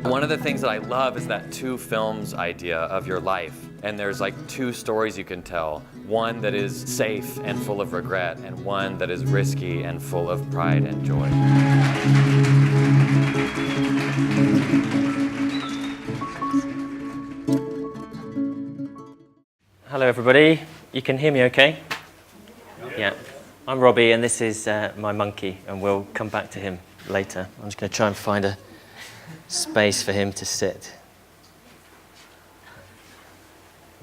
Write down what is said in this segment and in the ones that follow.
One of the things that I love is that two films idea of your life. And there's like two stories you can tell. One that is safe and full of regret, and one that is risky and full of pride and joy. Hello everybody, you can hear me okay? Yeah. I'm Robbie and this is my monkey, and we'll come back to him later. I'm just going to try and find a space for him to sit.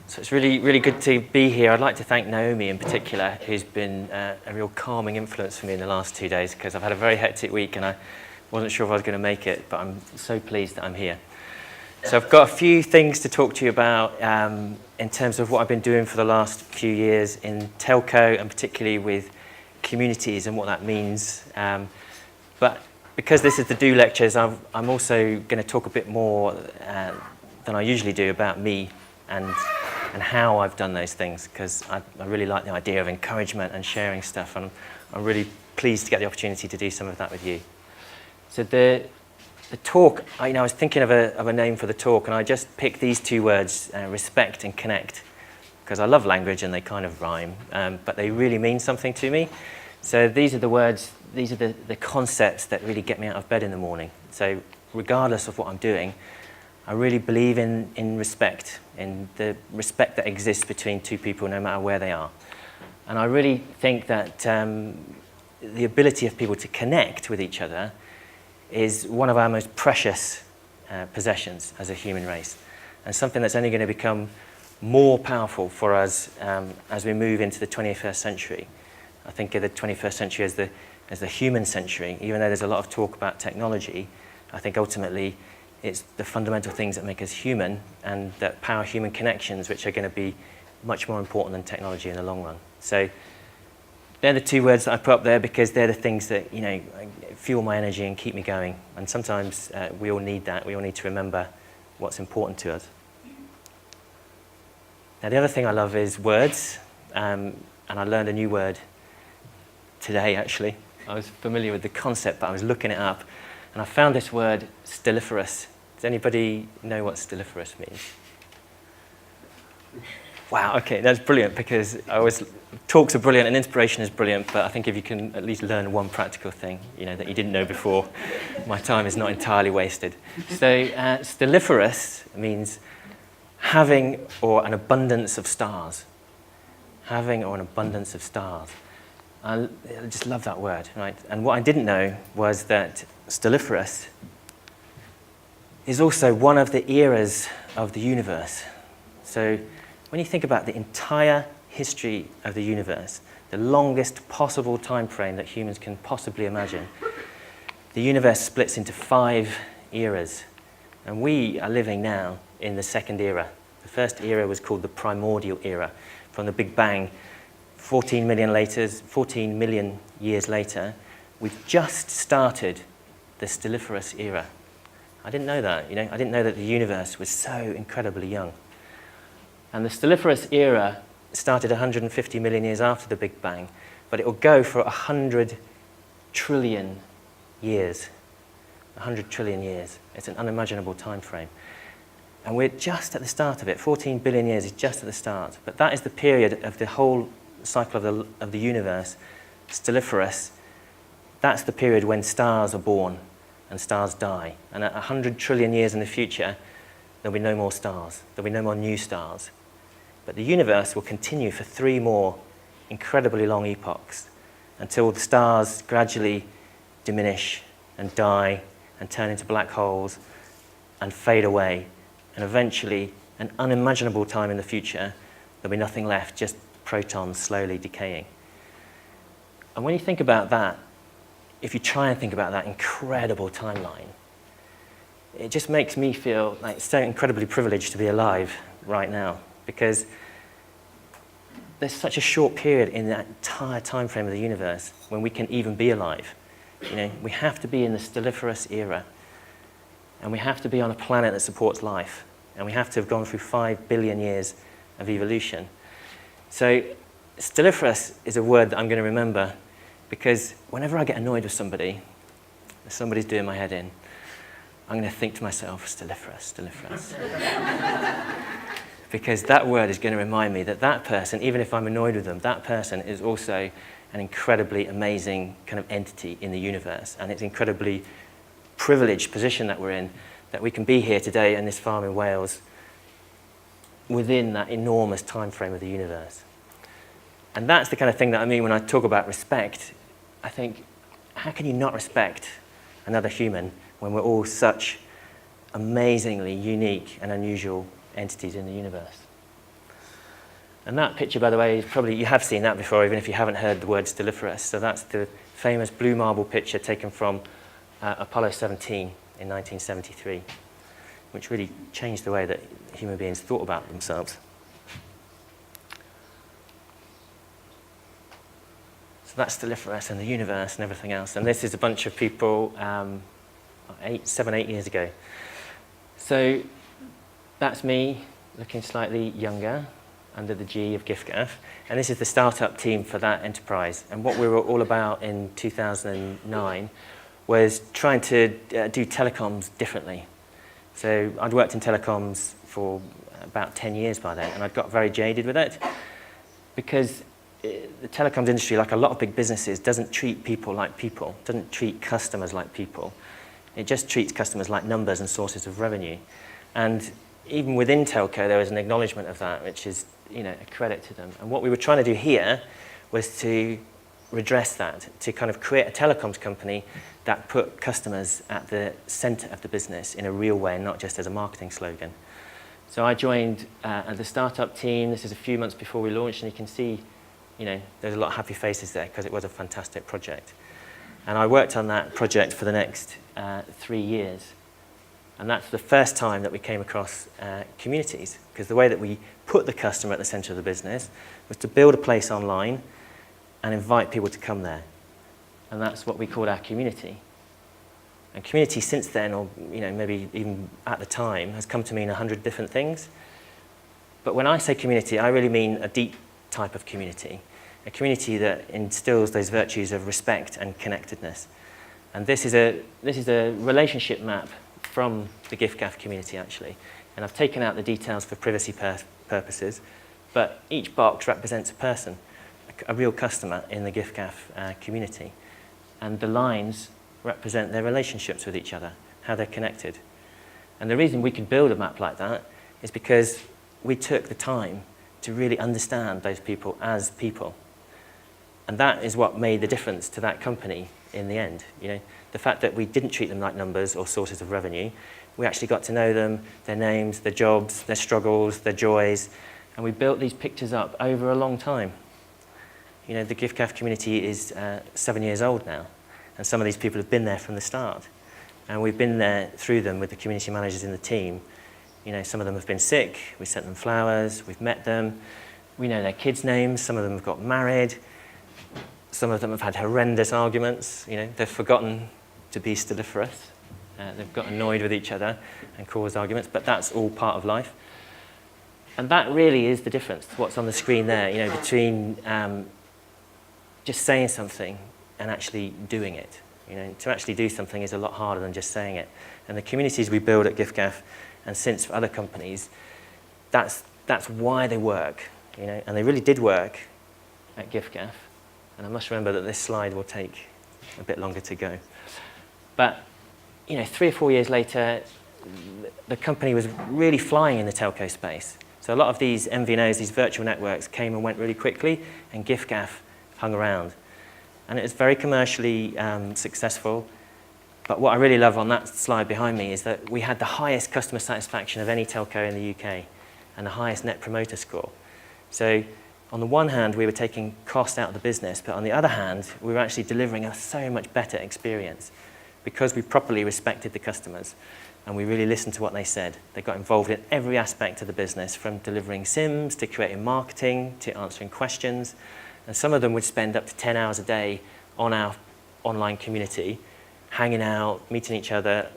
So it's really, really good to be here. I'd like to thank Naomi in particular, who's been a real calming influence for me in the last 2 days, because I've had a very hectic week and I wasn't sure if I was going to make it, but I'm so pleased that I'm here. So I've got a few things to talk to you about in terms of what I've been doing for the last few years in telco, and particularly with communities and what that means. But because this is the Do lectures, I'm also going to talk a bit more than I usually do about me and how I've done those things, because I really like the idea of encouragement and sharing stuff, and I'm really pleased to get the opportunity to do some of that with you. So the talk, I was thinking of a name for the talk, and I just picked these two words, respect and connect, because I love language and they kind of rhyme, but they really mean something to me. So these are the words, these are the concepts that really get me out of bed in the morning. So regardless of what I'm doing, I really believe in respect, in the respect that exists between two people no matter where they are. And I really think that the ability of people to connect with each other is one of our most precious possessions as a human race, and something that's only going to become more powerful for us as we move into the 21st century. I think of the 21st century as the human century. Even though there's a lot of talk about technology, I think ultimately it's the fundamental things that make us human and that power human connections, which are going to be much more important than technology in the long run. So they're the two words that I put up there because they're the things that fuel my energy and keep me going. And sometimes we all need that. We all need to remember what's important to us. Now the other thing I love is words, and I learned a new word today actually. I was familiar with the concept, but I was looking it up, and I found this word, stelliferous. Does anybody know what stelliferous means? Wow, okay, that's brilliant, because talks are brilliant and inspiration is brilliant, but I think if you can at least learn one practical thing, that you didn't know before, my time is not entirely wasted. So stelliferous means having or an abundance of stars. Having or an abundance of stars. I just love that word, right? And what I didn't know was that stelliferous is also one of the eras of the universe. So when you think about the entire history of the universe, the longest possible time frame that humans can possibly imagine, the universe splits into 5 eras. And we are living now in the second era. The first era was called the Primordial Era. From the Big Bang, 14 million years later, we've just started the stelliferous era. I didn't know that, I didn't know that the universe was so incredibly young. And the stelliferous era started 150 million years after the Big Bang, but it will go for 100 trillion years. 100 trillion years. It's an unimaginable time frame. And we're just at the start of it. 14 billion years is just at the start. But that is the period of the whole cycle of the universe, stelliferous. That's the period when stars are born and stars die. And at 100 trillion years in the future, there'll be no more stars. There'll be no more new stars. But the universe will continue for 3 more incredibly long epochs until the stars gradually diminish and die and turn into black holes and fade away. And eventually, an unimaginable time in the future, there'll be nothing left, just protons slowly decaying. And when you think about that, if you try and think about that incredible timeline, it just makes me feel like so incredibly privileged to be alive right now, because there's such a short period in that entire time frame of the universe when we can even be alive. We have to be in the stelliferous era, and we have to be on a planet that supports life, and we have to have gone through 5 billion years of evolution. So stelliferous is a word that I'm going to remember, because whenever I get annoyed with somebody's doing my head in, I'm going to think to myself, stiliferous, stiliferous. Because that word is going to remind me that that person, even if I'm annoyed with them, that person is also an incredibly amazing kind of entity in the universe. And it's an incredibly privileged position that we're in, that we can be here today in this farm in Wales within that enormous time frame of the universe. And that's the kind of thing that I mean when I talk about respect. I think, how can you not respect another human when we're all such amazingly unique and unusual entities in the universe? And that picture, by the way, is probably, you have seen that before, even if you haven't heard the word stiliferous. So that's the famous blue marble picture taken from Apollo 17 in 1973, which really changed the way that human beings thought about themselves. So that's stiliferous and the universe and everything else. And this is a bunch of people 7, 8 years ago. So that's me, looking slightly younger, under the G of GiffGaff. And this is the startup team for that enterprise. And what we were all about in 2009 was trying to do telecoms differently. So I'd worked in telecoms for about 10 years by then, and I'd got very jaded with it, because the telecoms industry, like a lot of big businesses, doesn't treat people like people, doesn't treat customers like people. It just treats customers like numbers and sources of revenue. And even within telco, there was an acknowledgement of that, which is, you know, a credit to them. And what we were trying to do here was to redress that, to kind of create a telecoms company that put customers at the center of the business in a real way, not just as a marketing slogan. So I joined the startup team. This is a few months before we launched, and you can see, you know, there's a lot of happy faces there because it was a fantastic project. And I worked on that project for the next 3 years. And that's the first time that we came across communities, because the way that we put the customer at the center of the business was to build a place online and invite people to come there. And that's what we called our community. And community since then, or you know, maybe even at the time, has come to mean 100 different things. But when I say community, I really mean a deep type of community, a community that instills those virtues of respect and connectedness. And this is a relationship map from the GiffGaff community, actually. And I've taken out the details for privacy purposes, but each box represents a person, a real customer in the GiffGaff community. And the lines represent their relationships with each other, how they're connected. And the reason we could build a map like that is because we took the time to really understand those people as people. And that is what made the difference to that company in the end. You know, the fact that we didn't treat them like numbers or sources of revenue, we actually got to know them, their names, their jobs, their struggles, their joys, and we built these pictures up over a long time. You know, the GiffGaff community is 7 years old now, and some of these people have been there from the start. And we've been there through them with the community managers in the team. You know, some of them have been sick, we sent them flowers, we've met them, we know their kids' names, some of them have got married, some of them have had horrendous arguments, you know, they've forgotten to be stiliferous, they've got annoyed with each other and caused arguments, but that's all part of life. And that really is the difference, what's on the screen there, you know, between just saying something and actually doing it. You know, to actually do something is a lot harder than just saying it. And the communities we build at GiffGaff, and since for other companies, that's why they work, you know, and they really did work at GiffGaff. And I must remember that this slide will take a bit longer to go. But, you know, 3 or 4 years later, the company was really flying in the telco space. So a lot of these MVNOs, these virtual networks, came and went really quickly, and GiffGaff hung around. And it was very commercially successful. But what I really love on that slide behind me is that we had the highest customer satisfaction of any telco in the UK and the highest net promoter score. So on the one hand, we were taking cost out of the business, but on the other hand, we were actually delivering a so much better experience because we properly respected the customers and we really listened to what they said. They got involved in every aspect of the business, from delivering SIMs to creating marketing to answering questions. And some of them would spend up to 10 hours a day on our online community, hanging out, meeting each other,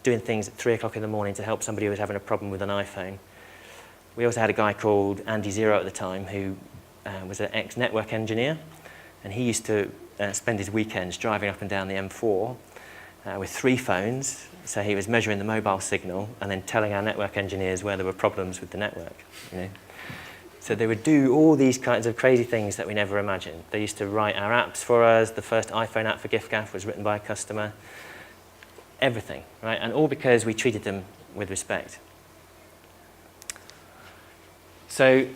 doing things at 3 o'clock in the morning to help somebody who was having a problem with an iPhone. We also had a guy called Andy Zero at the time who was an ex-network engineer, and he used to spend his weekends driving up and down the M4 with 3 phones. So he was measuring the mobile signal and then telling our network engineers where there were problems with the network. So they would do all these kinds of crazy things that we never imagined. They used to write our apps for us. The first iPhone app for GiffGaff was written by a customer. Everything, right? And all because we treated them with respect. So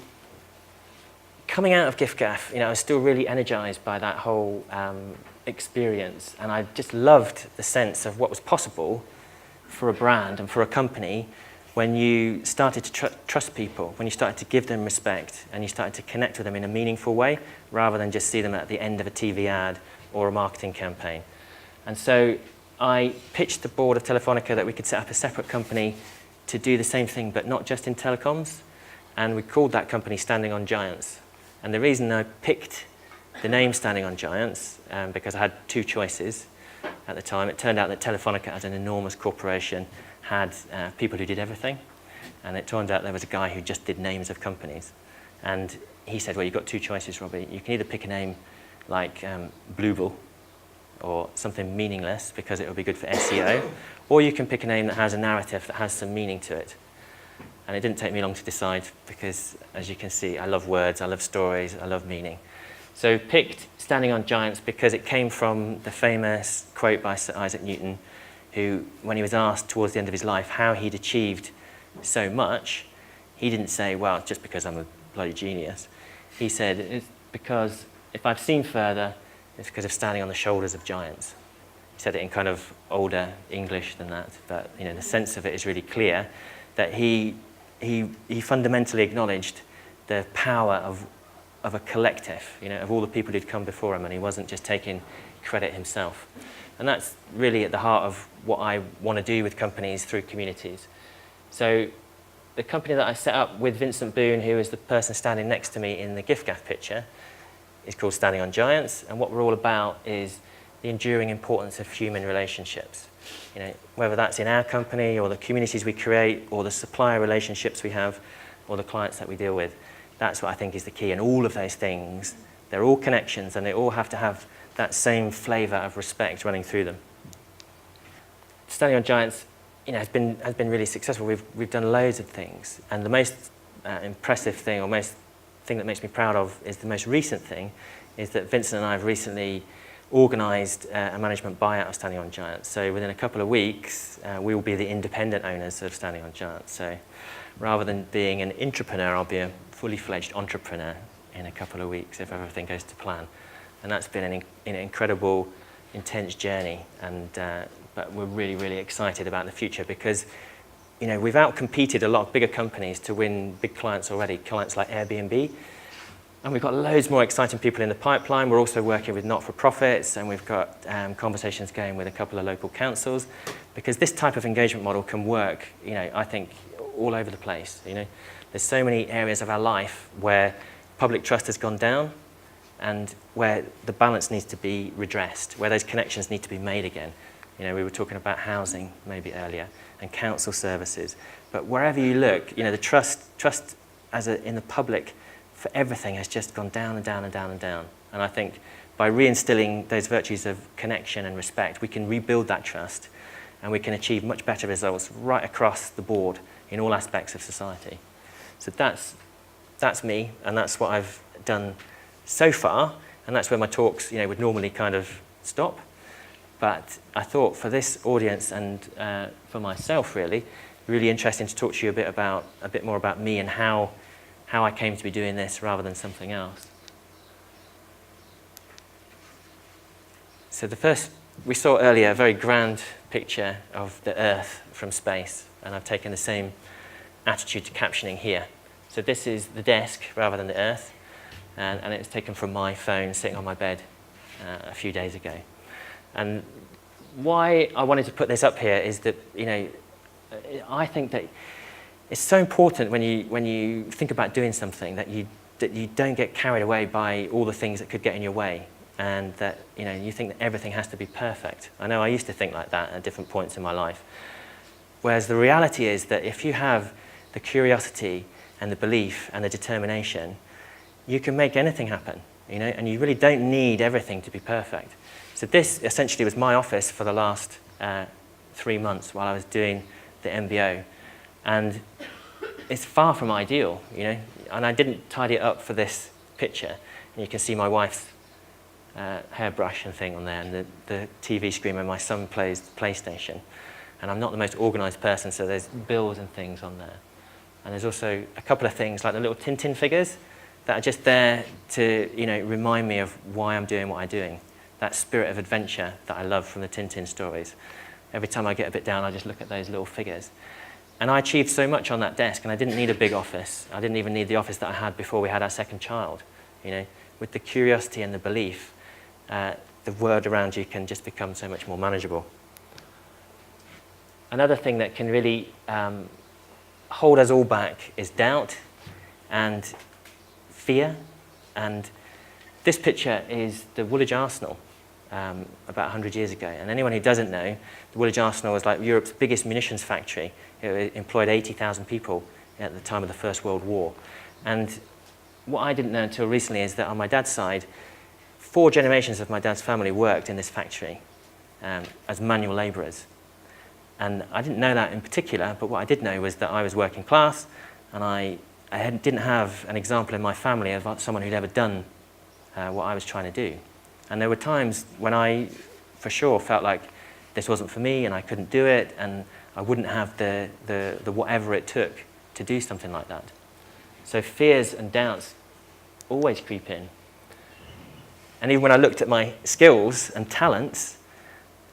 coming out of GiffGaff, I was still really energized by that whole experience. And I just loved the sense of what was possible for a brand and for a company when you started to trust people, when you started to give them respect and you started to connect with them in a meaningful way rather than just see them at the end of a TV ad or a marketing campaign. And so I pitched the board of Telefonica that we could set up a separate company to do the same thing, but not just in telecoms. And we called that company Standing on Giants. And the reason I picked the name Standing on Giants, because I had 2 choices at the time. It turned out that Telefonica, as an enormous corporation, had people who did everything. And it turned out there was a guy who just did names of companies. And he said, well, you've got 2 choices, Robbie. You can either pick a name like Bluebell or something meaningless because it will be good for SEO, or you can pick a name that has a narrative that has some meaning to it. And it didn't take me long to decide because, as you can see, I love words, I love stories, I love meaning. So picked Standing on Giants because it came from the famous quote by Sir Isaac Newton, who, when he was asked towards the end of his life how he'd achieved so much, he didn't say, well, just because I'm a bloody genius. He said, it's because if I've seen further, it's because of standing on the shoulders of giants. He said it in kind of older English than that, but the sense of it is really clear that he fundamentally acknowledged the power of a collective, of all the people who'd come before him, and he wasn't just taking credit himself. And that's really at the heart of what I want to do with companies through communities. So the company that I set up with Vincent Boon, who is the person standing next to me in the GiffGaff picture, is called Standing on Giants. And what we're all about is the enduring importance of human relationships. Whether that's in our company or the communities we create or the supplier relationships we have or the clients that we deal with. That's what I think is the key. And all of those things, they're all connections and they all have to have that same flavor of respect running through them. Standing on Giants has been really successful. We've done loads of things. And the most impressive thing or most thing that makes me proud of is the most recent thing is that Vincent and I have recently organised a management buyout of Standing on Giants. So within a couple of weeks, we will be the independent owners of Standing on Giants. So rather than being an intrapreneur, I'll be a fully fledged entrepreneur in a couple of weeks if everything goes to plan. And that's been an incredible, intense journey. And but we're really, really excited about the future because we've outcompeted a lot of bigger companies to win big clients already, clients like Airbnb. And we've got loads more exciting people in the pipeline. We're also working with not-for-profits, and we've got conversations going with a couple of local councils, because this type of engagement model can work, I think, all over the place. There's so many areas of our life where public trust has gone down and where the balance needs to be redressed, where those connections need to be made again. We were talking about housing maybe earlier and council services. But wherever you look, the trust in the public for everything has just gone down and down and down and down. And I think by reinstilling those virtues of connection and respect, we can rebuild that trust and we can achieve much better results right across the board in all aspects of society. So that's me, and that's what I've done so far, and that's where my talks would normally kind of stop. But I thought for this audience and for myself really interesting to talk to you a bit more about me and how I came to be doing this rather than something else. So we saw earlier a very grand picture of the Earth from space, and I've taken the same attitude to captioning here. So this is the desk rather than the Earth, and it's taken from my phone sitting on my bed a few days ago. And why I wanted to put this up here is that I think that it's so important when you think about doing something that you don't get carried away by all the things that could get in your way, and that you think that everything has to be perfect. I know I used to think like that at different points in my life. Whereas the reality is that if you have the curiosity and the belief and the determination, you can make anything happen, and you really don't need everything to be perfect. So this essentially was my office for the last 3 months while I was doing the MBO. And it's far from ideal, you know. And I didn't tidy it up for this picture. And you can see my wife's hairbrush and thing on there, and the TV screen where my son plays the PlayStation. And I'm not the most organized person, so there's bills and things on there. And there's also a couple of things like the little Tintin figures that are just there to, you know, remind me of why I'm doing what I'm doing. That spirit of adventure that I love from the Tintin stories. Every time I get a bit down, I just look at those little figures. And I achieved so much on that desk, and I didn't need a big office. I didn't even need the office that I had before we had our second child. You know, with the curiosity and the belief, the world around you can just become so much more manageable. Another thing that can really hold us all back is doubt and fear. And this picture is the Woolwich Arsenal about 100 years ago. And anyone who doesn't know, the Woolwich Arsenal was like Europe's biggest munitions factory. It employed 80,000 people at the time of the First World War. And what I didn't know until recently is that on my dad's side, 4 generations of my dad's family worked in this factory as manual labourers. And I didn't know that in particular, but what I did know was that I was working class, and I didn't have an example in my family of someone who'd ever done what I was trying to do. And there were times when I, for sure, felt like this wasn't for me and I couldn't do it, and I wouldn't have the whatever it took to do something like that. So fears and doubts always creep in. And even when I looked at my skills and talents,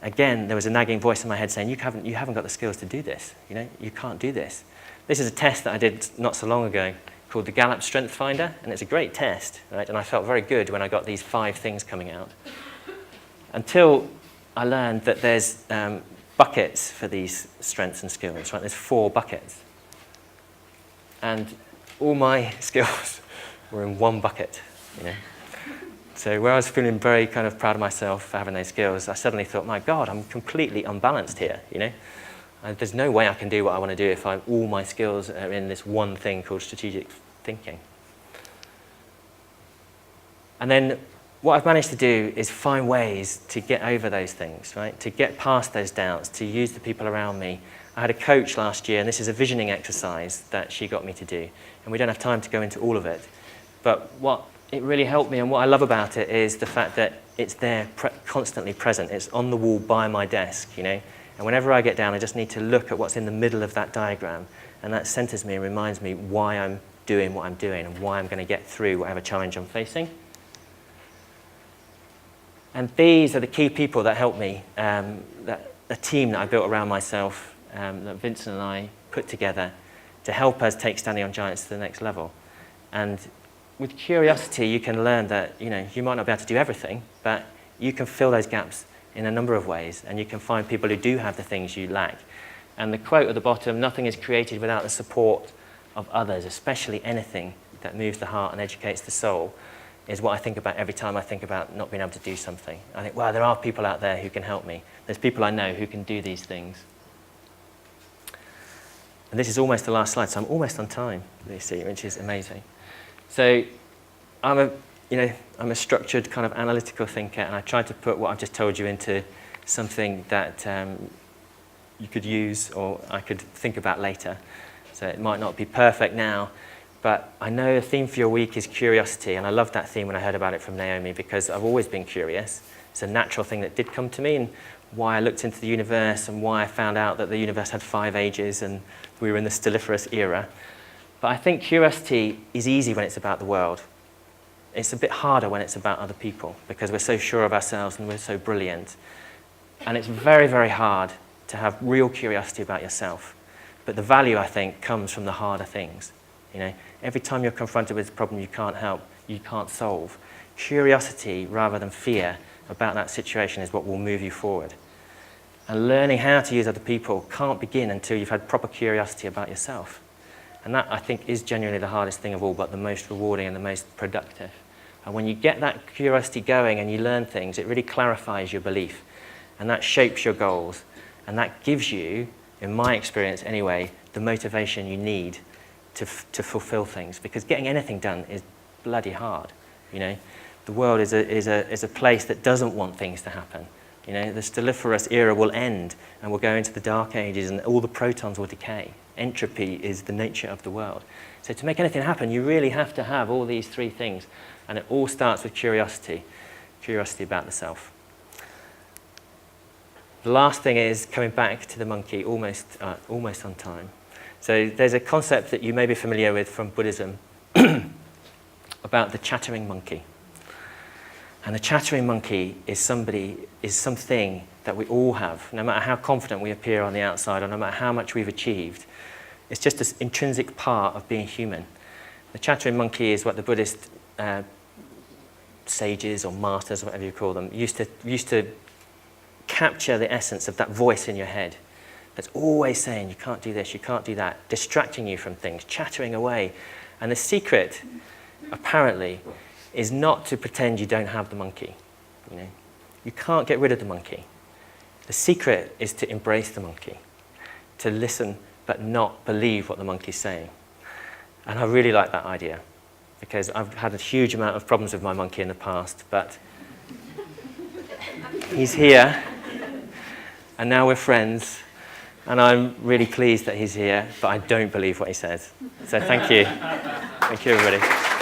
again, there was a nagging voice in my head saying, you haven't got the skills to do this. You know, you can't do this. This is a test that I did not so long ago called the Gallup Strength Finder, and it's a great test, right? And I felt very good when I got these 5 things coming out. Until I learned that there's buckets for these strengths and skills, right? There's 4 buckets. And all my skills were in one bucket, you know. So where I was feeling very kind of proud of myself for having those skills, I suddenly thought, my God, I'm completely unbalanced here, you know. There's no way I can do what I want to do if all my skills are in this one thing called strategic thinking. And then what I've managed to do is find ways to get over those things, right? To get past those doubts, to use the people around me. I had a coach last year, and this is a visioning exercise that she got me to do. And we don't have time to go into all of it. But what it really helped me, and what I love about it, is the fact that it's there constantly present. It's on the wall by my desk, you know. And whenever I get down, I just need to look at what's in the middle of that diagram. And that centers me and reminds me why I'm doing what I'm doing and why I'm going to get through whatever challenge I'm facing. And these are the key people that help me, a team that I built around myself, that Vincent and I put together to help us take Standing on Giants to the next level. And with curiosity, you can learn that, you know, you might not be able to do everything, but you can fill those gaps in a number of ways, and you can find people who do have the things you lack. And the quote at the bottom, nothing is created without the support of others, especially anything that moves the heart and educates the soul, is what I think about every time I think about not being able to do something. I think, wow, there are people out there who can help me. There's people I know who can do these things. And this is almost the last slide, so I'm almost on time, you see, which is amazing. So I'm a structured kind of analytical thinker, and I tried to put what I've just told you into something that you could use or I could think about later. So it might not be perfect now, but I know the theme for your week is curiosity, and I loved that theme when I heard about it from Naomi, because I've always been curious. It's a natural thing that did come to me, and why I looked into the universe and why I found out that the universe had 5 ages and we were in the stelliferous era. But I think curiosity is easy when it's about the world. It's a bit harder when it's about other people, because we're so sure of ourselves and we're so brilliant. And it's very, very hard to have real curiosity about yourself. But the value, I think, comes from the harder things. You know, every time you're confronted with a problem you can't help, you can't solve, curiosity rather than fear about that situation is what will move you forward. And learning how to use other people can't begin until you've had proper curiosity about yourself. And that, I think, is genuinely the hardest thing of all, but the most rewarding and the most productive. And when you get that curiosity going and you learn things, it really clarifies your belief. And that shapes your goals. And that gives you, in my experience anyway, the motivation you need to fulfill things. Because getting anything done is bloody hard. You know, the world is a place that doesn't want things to happen. You know, the stelliferous era will end and we'll go into the dark ages and all the protons will decay. Entropy is the nature of the world. So to make anything happen, you really have to have all these three things. And it all starts with curiosity, curiosity about the self. The last thing is coming back to the monkey almost on time. So there's a concept that you may be familiar with from Buddhism about the chattering monkey. And the chattering monkey is something that we all have, no matter how confident we appear on the outside or no matter how much we've achieved. It's just an intrinsic part of being human. The chattering monkey is what the Buddhist sages or masters, whatever you call them, used to capture the essence of that voice in your head that's always saying, you can't do this, you can't do that, distracting you from things, chattering away. And the secret, apparently, is not to pretend you don't have the monkey. You know? You can't get rid of the monkey. The secret is to embrace the monkey, to listen but not believe what the monkey's saying. And I really like that idea because I've had a huge amount of problems with my monkey in the past, but he's here and now we're friends and I'm really pleased that he's here, but I don't believe what he says. So thank you. Thank you, everybody.